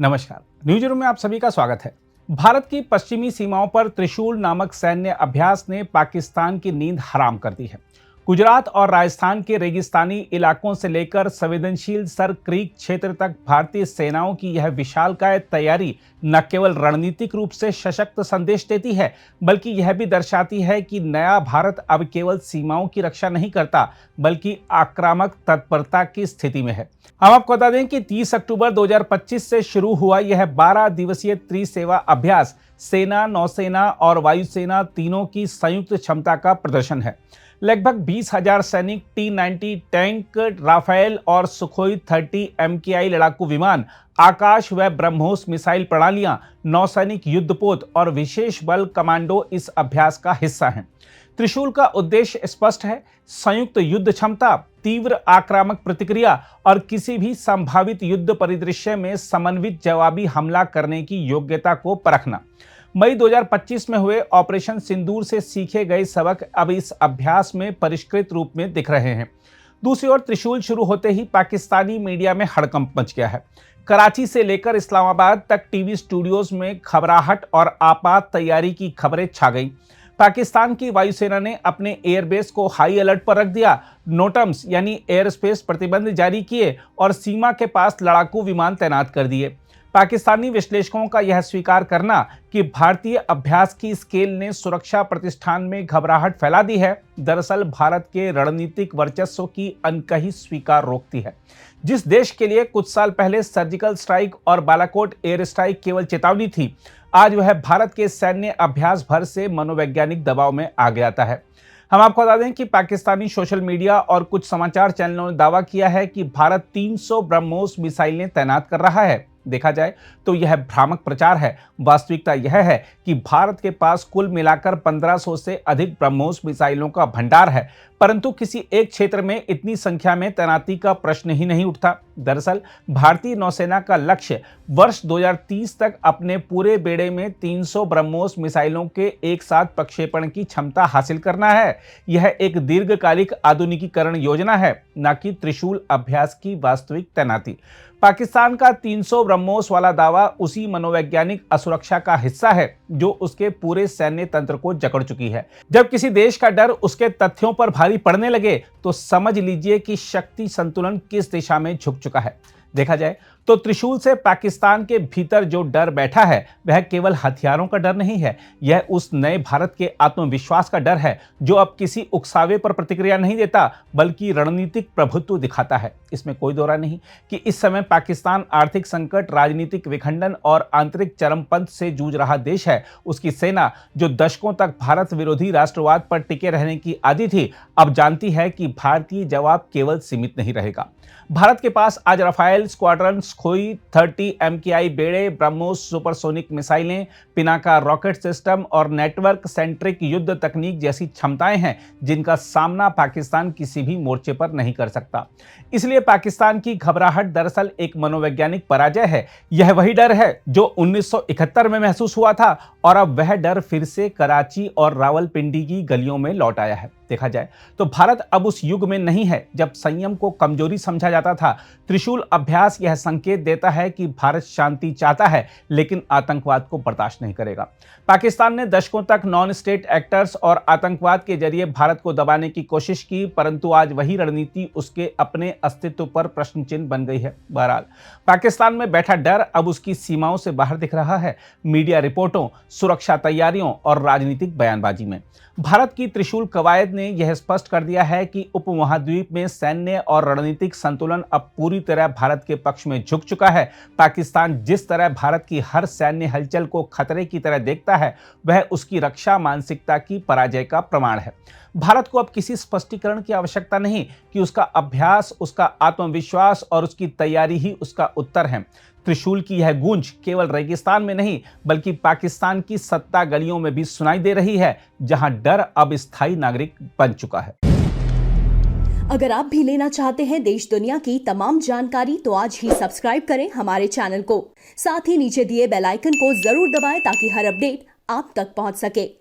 नमस्कार, news room में आप सभी का स्वागत है। भारत की पश्चिमी सीमाओं पर त्रिशूल नामक सैन्य अभ्यास ने पाकिस्तान की नींद हराम कर दी है। गुजरात और राजस्थान के रेगिस्तानी इलाकों से लेकर संवेदनशील सर क्रीक क्षेत्र तक भारतीय सेनाओं की यह विशालकाय तैयारी न केवल रणनीतिक रूप से सशक्त संदेश देती है, बल्कि यह भी दर्शाती है कि नया भारत अब केवल सीमाओं की रक्षा नहीं करता, बल्कि आक्रामक तत्परता की स्थिति में है। हम आपको बता दें कि 30 अक्टूबर 2025 से शुरू हुआ यह 12 दिवसीय त्रिसेवा अभ्यास सेना, नौसेना और वायुसेना तीनों की संयुक्त क्षमता का प्रदर्शन है। लगभग 20,000 सैनिक, T-90 टैंक, राफेल और सुखोई 30 MKI लड़ाकू विमान, आकाश व ब्रह्मोस मिसाइल प्रणालियां, नौसैनिक युद्धपोत और विशेष बल कमांडो इस अभ्यास का हिस्सा हैं। त्रिशूल का उद्देश्य स्पष्ट है: संयुक्त युद्ध क्षमता, तीव्र आक्रामक प्रतिक्रिया और किसी भी संभावित युद्ध परिदृश्य में समन्वित जवाबी हमला करने की योग्यता को परखना। मई 2025 में हुए ऑपरेशन सिंदूर से सीखे गए सबक अब इस अभ्यास में परिष्कृत रूप में दिख रहे हैं। दूसरी ओर त्रिशूल शुरू होते ही पाकिस्तानी मीडिया में हड़कंप मच गया है। कराची से लेकर इस्लामाबाद तक टीवी स्टूडियोज में घबराहट और आपात तैयारी की खबरें छा गईं। पाकिस्तान की वायुसेना ने अपने एयरबेस को हाई अलर्ट पर रख दिया, नोटम्स यानी एयर स्पेस प्रतिबंध जारी किए और सीमा के पास लड़ाकू विमान तैनात कर दिए। पाकिस्तानी विश्लेषकों का यह स्वीकार करना कि भारतीय अभ्यास की स्केल ने सुरक्षा प्रतिष्ठान में घबराहट फैला दी है, दरअसल भारत के रणनीतिक वर्चस्व की अनकही स्वीकार रोकती है। जिस देश के लिए कुछ साल पहले सर्जिकल स्ट्राइक और बालाकोट एयर स्ट्राइक केवल चेतावनी थी, आज वह भारत के सैन्य अभ्यास भर से मनोवैज्ञानिक दबाव में आगे आता है। हम आपको बता दें कि पाकिस्तानी सोशल मीडिया और कुछ समाचार चैनलों ने दावा किया है कि भारत 300 ब्रह्मोस मिसाइलें तैनात कर रहा है। देखा जाए तो यह भ्रामक प्रचार है। वास्तविकता यह है कि भारत के पास कुल मिलाकर 1500 से अधिक ब्रह्मोस मिसाइलों का भंडार है, परंतु किसी एक क्षेत्र में इतनी संख्या में तैनाती का प्रश्न ही नहीं उठता। दरअसल भारतीय नौसेना का लक्ष्य वर्ष 2030 तक अपने पूरे बेड़े में 300 ब्रह्मोस मिसाइलों के एक साथ प्रक्षेपण की क्षमता हासिल करना है। यह एक दीर्घकालिक आधुनिकीकरण योजना है, न कि त्रिशूल अभ्यास की वास्तविक तैनाती। पाकिस्तान का 300 ब्रह्मोस वाला दावा उसी मनोवैज्ञानिक असुरक्षा का हिस्सा है जो उसके पूरे सैन्य तंत्र को जकड़ चुकी है। जब किसी देश का डर उसके तथ्यों पर भारी पड़ने लगे तो समझ लीजिए कि शक्ति संतुलन किस दिशा में झुक चुका है। देखा जाए तो त्रिशूल से पाकिस्तान के भीतर जो डर बैठा है वह केवल हथियारों का डर नहीं है, यह उस नए भारत के आत्मविश्वास का डर है जो अब किसी उकसावे पर प्रतिक्रिया नहीं देता, बल्कि रणनीतिक प्रभुत्व दिखाता है। इसमें कोई दो राय नहीं कि इस समय पाकिस्तान आर्थिक संकट, राजनीतिक विखंडन और आंतरिक चरमपंथ से जूझ रहा देश है। उसकी सेना जो दशकों तक भारत विरोधी राष्ट्रवाद पर टिके रहने की आदी थी, अब जानती है कि भारतीय जवाब केवल सीमित नहीं रहेगा। भारत के पास आज राफेल स्क्वाड्रन, सुखोई 30 MKI बेड़े, ब्रह्मोस सुपरसोनिक मिसाइलें, पिनाका रॉकेट सिस्टम और नेटवर्क सेंट्रिक युद्ध तकनीक जैसी क्षमताएं हैं जिनका सामना पाकिस्तान किसी भी मोर्चे पर नहीं कर सकता। इसलिए पाकिस्तान की घबराहट दरअसल एक मनोवैज्ञानिक पराजय है। यह वही डर है जो 1971 में महसूस हुआ था और अब वह डर फिर से कराची और रावलपिंडी की गलियों में लौट आया है। देखा जाए तो भारत अब उस युग में नहीं है जब संयम को कमजोरी समझा जाता था। त्रिशूल अभ्यास यह संकेत देता है कि भारत शांति चाहता है लेकिन आतंकवाद को बर्दाश्त नहीं करेगा। पाकिस्तान ने दशकों तक नॉन स्टेट एक्टर्स और आतंकवाद के जरिए भारत को दबाने की कोशिश की, परंतु आज वही रणनीति उसके अपने अस्तित्व पर प्रश्न चिन्ह बन गई है। बहरहाल पाकिस्तान में बैठा डर अब उसकी सीमाओं से बाहर दिख रहा है, मीडिया रिपोर्टों, सुरक्षा तैयारियों और राजनीतिक बयानबाजी में। भारत की त्रिशूल कवायद ने यह स्पष्ट कर दिया है कि उपमहाद्वीप में सैन्य और रणनीतिक संतुलन अब पूरी तरह भारत के पक्ष में झुक चुका है। पाकिस्तान जिस तरह भारत की हर सैन्य हलचल को खतरे की तरह देखता है, वह उसकी रक्षा मानसिकता की पराजय का प्रमाण है। भारत को अब किसी स्पष्टीकरण की आवश्यकता नहीं कि उसका अभ्यास, उसका आत्मविश्वास और उसकी तैयारी ही उसका उत्तर है। त्रिशूल की यह गूंज केवल रेगिस्तान में नहीं बल्कि पाकिस्तान की सत्ता गलियों में भी सुनाई दे रही है, जहां डर अब स्थायी नागरिक बन चुका है। अगर आप भी लेना चाहते हैं देश दुनिया की तमाम जानकारी तो आज ही सब्सक्राइब करें हमारे चैनल को। साथ ही नीचे दिए बेल आइकन को जरूर दबाएं ताकि हर अपडेट आप तक पहुंच सके।